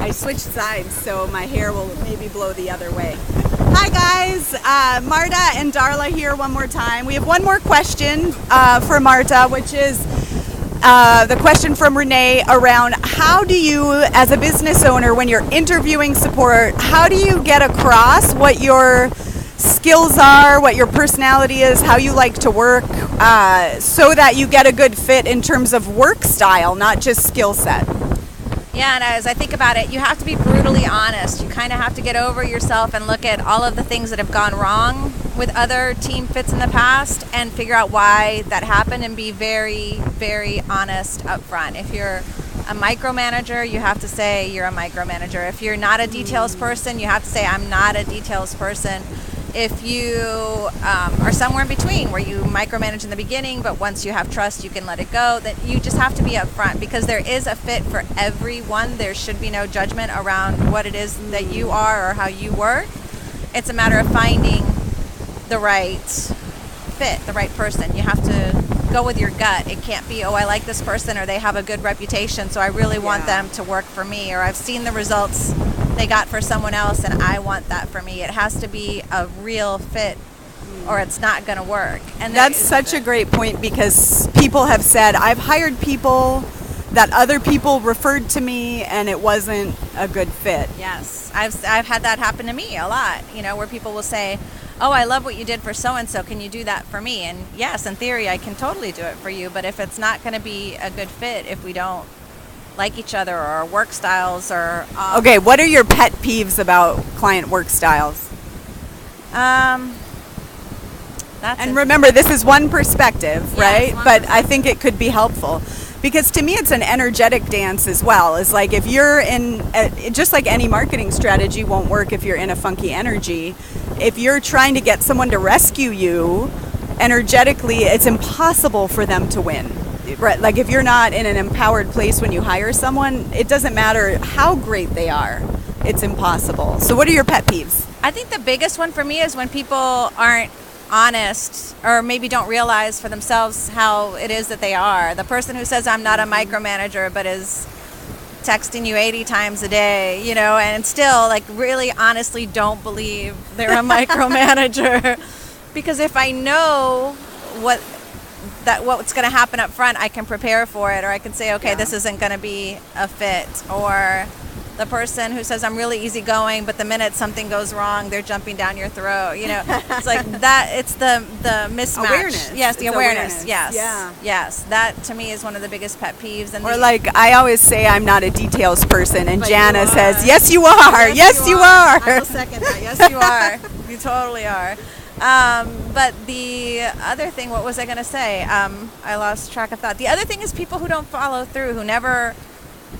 I switched sides, so my hair will maybe blow the other way. Hi guys, Marta and Darla here one more time. We have one more question for Marta, which is the question from Renee around how do you, as a business owner, when you're interviewing support, how do you get across what your skills are, what your personality is, how you like to work, so that you get a good fit in terms of work style, not just skill set? Yeah, and as I think about it, you have to be brutally honest. You kind of have to get over yourself and look at all of the things that have gone wrong with other team fits in the past and figure out why that happened and be very, very honest up front. If you're a micromanager, you have to say you're a micromanager. If you're not a details person, you have to say I'm not a details person. If you are somewhere in between where you micromanage in the beginning, but once you have trust, you can let it go, that you just have to be upfront because there is a fit for everyone. There should be no judgment around what it is that you are or how you work. It's a matter of finding the right fit, the right person. You have to go with your gut. It can't be, oh, I like this person or they have a good reputation, so I really want them to work for me, or I've seen the results they got for someone else and I want that for me. It has to be a real fit or it's not going to work. And that's such a great point because people have said, I've hired people that other people referred to me and it wasn't a good fit. Yes, I've had that happen to me a lot, where people will say, oh, I love what you did for so-and-so. Can you do that for me? And yes, in theory, I can totally do it for you. But if it's not going to be a good fit, if we don't like each other or our work styles or... Okay, what are your pet peeves about client work styles? And remember, this is one perspective, right? One but I think it could be helpful. Because to me, it's an energetic dance as well. It's like if you're just like any marketing strategy won't work if you're in a funky energy. If you're trying to get someone to rescue you energetically, it's impossible for them to win. Right? Like if you're not in an empowered place when you hire someone, it doesn't matter how great they are. It's impossible. So what are your pet peeves? I think the biggest one for me is when people aren't honest or maybe don't realize for themselves how it is that they are. The person who says I'm not a micromanager but is texting you 80 times a day, and still like really honestly don't believe they're a micromanager. Because if I know what's going to happen up front, I can prepare for it, or I can say, okay, this isn't going to be a fit. Or the person who says I'm really easygoing, but the minute something goes wrong, they're jumping down your throat. It's like that. It's the mismatch. Awareness. Yes, the awareness. Yes. Yeah. Yes. That to me is one of the biggest pet peeves. And like I always say, I'm not a details person, and Jana says, yes, you are. Yes, you are. I will second that. Yes, you are. You totally are. But the other thing, what was I going to say? I lost track of thought. The other thing is people who don't follow through,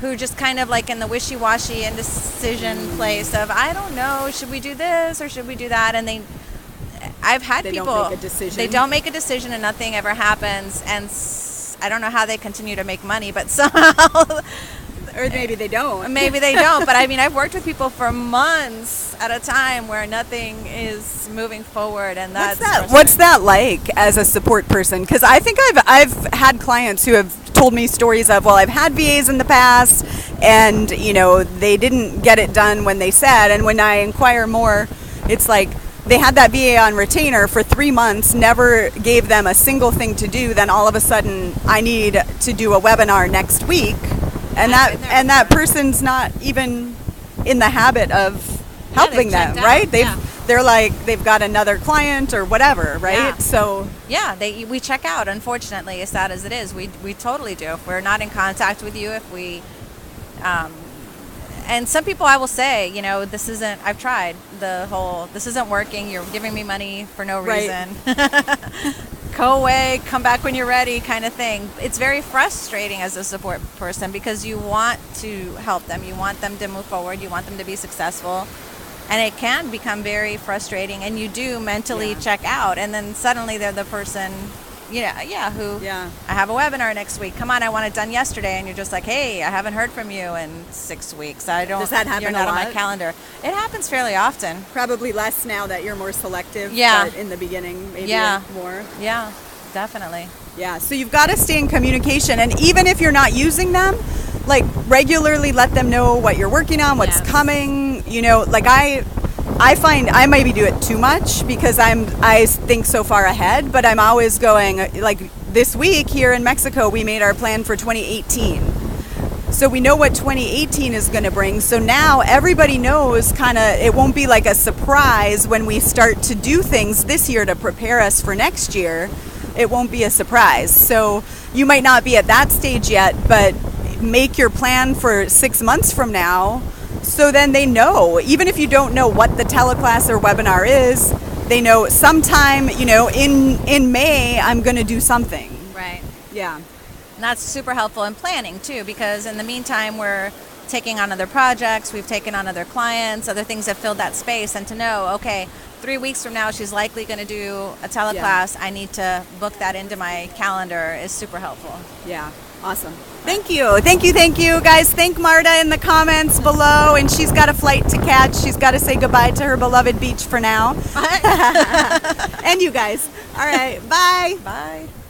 who just kind of like in the wishy-washy indecision place of, I don't know, should we do this or should we do that? And I've had people, don't make a decision. They don't make a decision and nothing ever happens. And I don't know how they continue to make money, but somehow... Or maybe they don't. Maybe they don't. But I mean, I've worked with people for months at a time where nothing is moving forward, and what's that like as a support person? Because I think I've had clients who have told me stories of, well, I've had VAs in the past, and they didn't get it done when they said, and when I inquire more, it's like they had that VA on retainer for 3 months, never gave them a single thing to do. Then all of a sudden, I need to do a webinar next week. And that person's not even in the habit of helping them, right? They're like they've got another client or whatever, right? Yeah. So we check out. Unfortunately, as sad as it is, we totally do. If we're not in contact with you, if we, and some people I will say, this isn't. I've tried this isn't working. You're giving me money for no reason. Right. Go away, come back when you're ready kind of thing. It's very frustrating as a support person because you want to help them. You want them to move forward. You want them to be successful. And it can become very frustrating. And you do mentally check out. And then suddenly they're the person, who I have a webinar next week. Come on, I want it done yesterday. And you're just like, hey, I haven't heard from you in 6 weeks. Does that happen You're not a on lot? my calendar. It happens fairly often. Probably less now that you're more selective. Yeah. But in the beginning, maybe more. Yeah, definitely. Yeah. So you've got to stay in communication. And even if you're not using them, like regularly let them know what you're working on, what's coming. You know, like I find I maybe do it too much because I think so far ahead, but I'm always going, like this week here in Mexico, we made our plan for 2018. So we know what 2018 is going to bring. So now everybody knows kind of, it won't be like a surprise when we start to do things this year to prepare us for next year. It won't be a surprise. So you might not be at that stage yet, but make your plan for 6 months from now. So then they know, even if you don't know what the teleclass or webinar is, they know sometime, you know, in May, I'm going to do something. Right. Yeah. And that's super helpful in planning too, because in the meantime, we're taking on other projects, we've taken on other clients, other things have filled that space, and to know, okay, 3 weeks from now, she's likely going to do a teleclass. I need to book that into my calendar is super helpful. Yeah. Awesome. Thank you. Thank you. Thank you, guys. Thank Marta in the comments below. And she's got a flight to catch. She's got to say goodbye to her beloved beach for now. And you guys. All right. Bye. Bye.